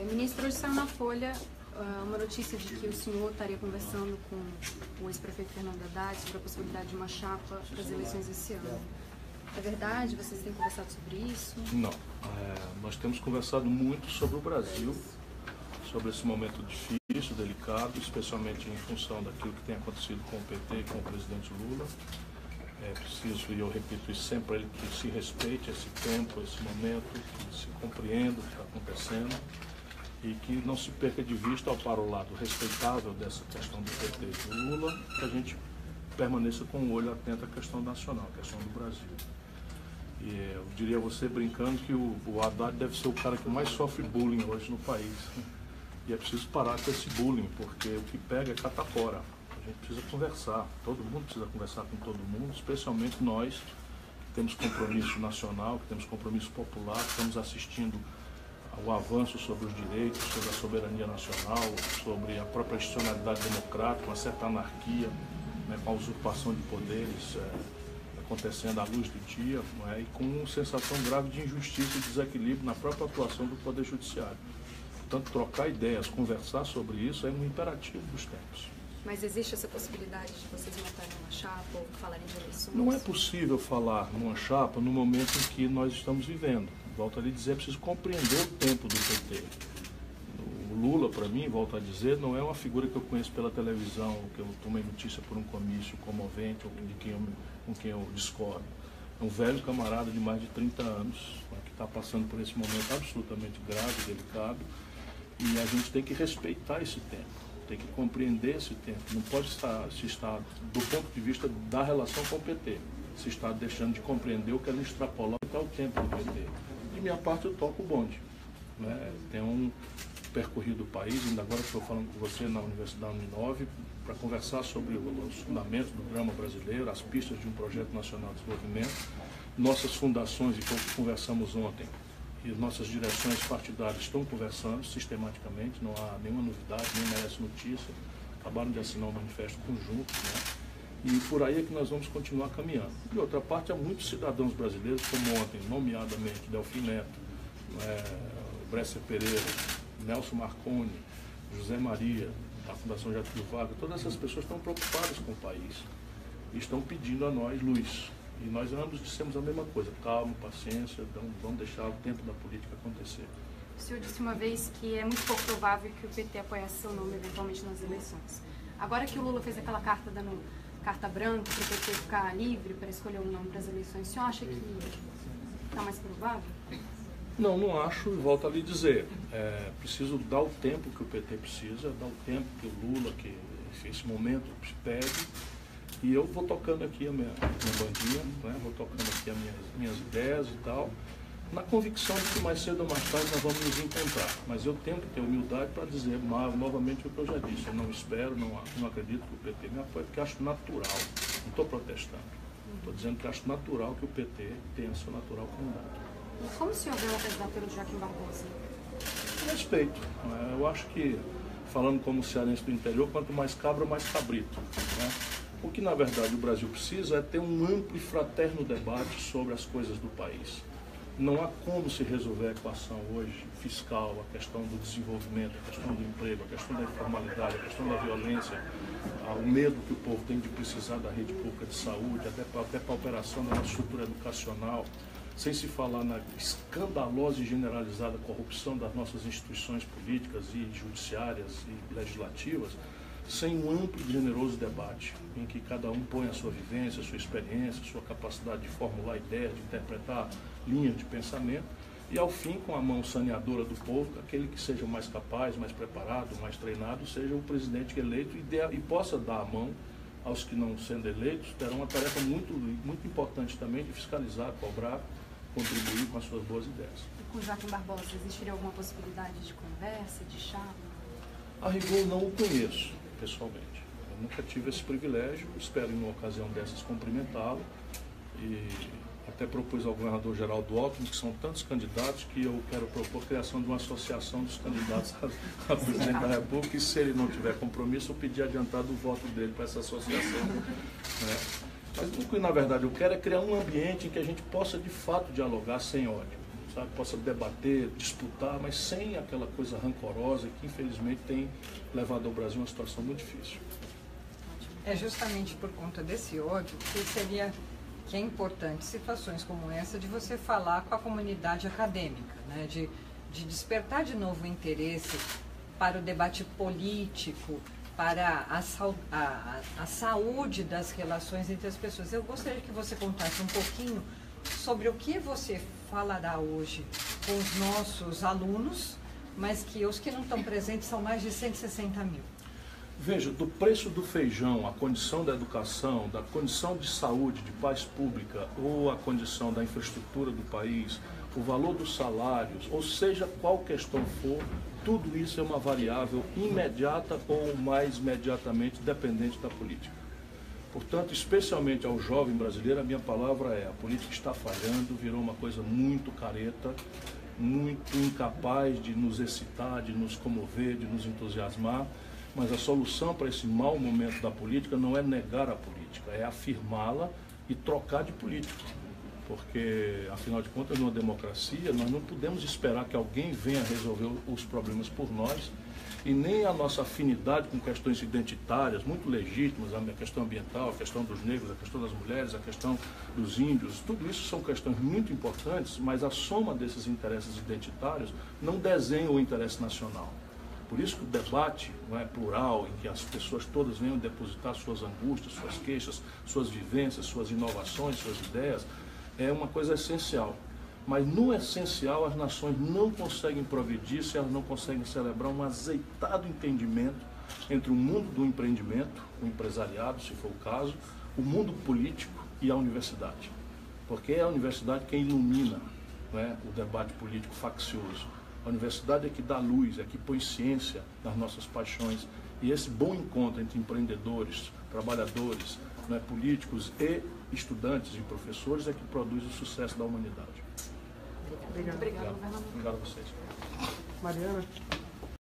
Ministro, hoje saiu na Folha uma notícia de que o senhor estaria conversando com o ex-prefeito Fernando Haddad sobre a possibilidade de uma chapa para as eleições esse ano. É verdade? Vocês têm conversado sobre isso? Não. Nós temos conversado muito sobre o Brasil, sobre esse momento difícil, delicado, especialmente em função daquilo que tem acontecido com o PT e com o presidente Lula. É preciso, e eu repito isso sempre, ele que se respeite esse tempo, esse momento, que se compreenda o que está acontecendo e que não se perca de vista, para o lado respeitável dessa questão do PT e do Lula, que a gente permaneça com o olho atento à questão nacional, à questão do Brasil. E eu diria a você, brincando, que o Haddad deve ser o cara que mais sofre bullying hoje no país. E é preciso parar com esse bullying, porque o que pega é catapora. A gente precisa conversar, todo mundo precisa conversar com todo mundo, especialmente nós que temos compromisso nacional, que temos compromisso popular, que estamos assistindo ao avanço sobre os direitos, sobre a soberania nacional, sobre a própria institucionalidade democrática, uma certa anarquia, né, com a usurpação de poderes acontecendo à luz do dia, e com sensação grave de injustiça e desequilíbrio na própria atuação do Poder Judiciário. Portanto, trocar ideias, conversar sobre isso é um imperativo dos tempos. Mas existe essa possibilidade de vocês montarem uma chapa ou falarem de eleições? Não é possível falar numa chapa no momento em que nós estamos vivendo. Volto a lhe dizer, é preciso compreender o tempo do PT. O Lula, para mim, volto a dizer, não é uma figura que eu conheço pela televisão, que eu tomei notícia por um comício comovente, ou com quem eu discordo. É um velho camarada de mais de 30 anos, que está passando por esse momento absolutamente grave, delicado, e a gente tem que respeitar esse tempo. Tem que compreender esse tempo. Não pode se estar, do ponto de vista da relação com o PT, se está deixando de compreender o que ela extrapola até o tempo do PT. De minha parte, eu toco o bonde. Né? Tem um percorrido o país, ainda agora estou falando com você na Universidade Uninove, para conversar sobre os fundamentos do drama brasileiro, as pistas de um projeto nacional de desenvolvimento, nossas fundações, e como conversamos ontem, e nossas direções partidárias estão conversando sistematicamente, não há nenhuma novidade, nem merece notícia, acabaram de assinar um manifesto conjunto, né? E por aí é que nós vamos continuar caminhando. De outra parte, há muitos cidadãos brasileiros, como ontem, nomeadamente Delfim Neto, Brescia Pereira, Nelson Marconi, José Maria, da Fundação Getúlio Vargas, todas essas pessoas estão preocupadas com o país e estão pedindo a nós luz. E nós ambos dissemos a mesma coisa, calma, paciência, então vamos deixar o tempo da política acontecer. O senhor disse uma vez que é muito pouco provável que o PT apoiasse seu nome eventualmente nas eleições. Agora que o Lula fez aquela carta dando carta branca para o PT ficar livre para escolher um nome para as eleições, o senhor acha que está mais provável? Não, não acho, e volto a lhe dizer, preciso dar o tempo que o PT precisa, dar o tempo que o Lula, que esse momento pede. E eu vou tocando aqui a minha bandinha, né? Vou tocando aqui as minhas ideias e tal, na convicção de que mais cedo ou mais tarde nós vamos nos encontrar. Mas eu tenho que ter humildade para dizer novamente o que eu já disse. Eu não espero, não acredito que o PT me apoie, porque acho natural, não estou protestando. Estou dizendo que acho natural que o PT tenha seu natural candidato. E como o senhor vê a candidatura de Joaquim Barbosa? Respeito. Eu acho que, falando como cearense do interior, quanto mais cabra, mais cabrito. Né? O que, na verdade, o Brasil precisa é ter um amplo e fraterno debate sobre as coisas do país. Não há como se resolver a equação hoje fiscal, a questão do desenvolvimento, a questão do emprego, a questão da informalidade, a questão da violência, o medo que o povo tem de precisar da rede pública de saúde, até para a operação da nossa estrutura educacional, sem se falar na escandalosa e generalizada corrupção das nossas instituições políticas e judiciárias e legislativas, sem um amplo e generoso debate, em que cada um põe a sua vivência, a sua experiência, a sua capacidade de formular ideias, de interpretar linhas de pensamento, e ao fim, com a mão saneadora do povo, aquele que seja mais capaz, mais preparado, mais treinado, seja o presidente eleito e possa dar a mão aos que não sendo eleitos, terão uma tarefa muito, muito importante também de fiscalizar, cobrar, contribuir com as suas boas ideias. E com Joaquim Barbosa, existiria alguma possibilidade de conversa, de chapa? A rigor, não o conheço pessoalmente. Eu nunca tive esse privilégio, espero em uma ocasião dessas cumprimentá-lo e até propus ao governador Geraldo Alckmin, que são tantos candidatos, que eu quero propor a criação de uma associação dos candidatos a presidente da República, e se ele não tiver compromisso, eu pedir adiantado o voto dele para essa associação. Né? Mas o que, na verdade, eu quero é criar um ambiente em que a gente possa, de fato, dialogar sem ódio. sabe, possa debater, disputar, mas sem aquela coisa rancorosa que infelizmente tem levado ao Brasil a uma situação muito difícil. É justamente por conta desse ódio que é importante situações como essa de você falar com a comunidade acadêmica, né? De despertar de novo o interesse para o debate político, para a saúde das relações entre as pessoas. Eu gostaria que você contasse um pouquinho sobre o que você falará hoje com os nossos alunos, mas que os que não estão presentes são mais de 160 mil. Veja, do preço do feijão, a condição da educação, da condição de saúde, de paz pública, ou a condição da infraestrutura do país, o valor dos salários, ou seja, qual questão for, tudo isso é uma variável imediata ou mais imediatamente dependente da política. Portanto, especialmente ao jovem brasileiro, a minha palavra é: a política está falhando, virou uma coisa muito careta, muito incapaz de nos excitar, de nos comover, de nos entusiasmar. Mas a solução para esse mau momento da política não é negar a política, é afirmá-la e trocar de político. Porque, afinal de contas, numa democracia, nós não podemos esperar que alguém venha resolver os problemas por nós, e nem a nossa afinidade com questões identitárias, muito legítimas, a questão ambiental, a questão dos negros, a questão das mulheres, a questão dos índios, tudo isso são questões muito importantes, mas a soma desses interesses identitários não desenha o interesse nacional. Por isso que o debate não é plural, em que as pessoas todas venham depositar suas angústias, suas queixas, suas vivências, suas inovações, suas ideias, é uma coisa essencial. Mas no essencial as nações não conseguem progredir se elas não conseguem celebrar um azeitado entendimento entre o mundo do empreendimento, o empresariado, se for o caso, o mundo político e a universidade. Porque é a universidade quem ilumina, não é, o debate político faccioso. A universidade é que dá luz, é que põe ciência nas nossas paixões. E esse bom encontro entre empreendedores, trabalhadores, né, políticos e estudantes e professores é que produz o sucesso da humanidade. Obrigada, governador. Obrigado a vocês. Mariana.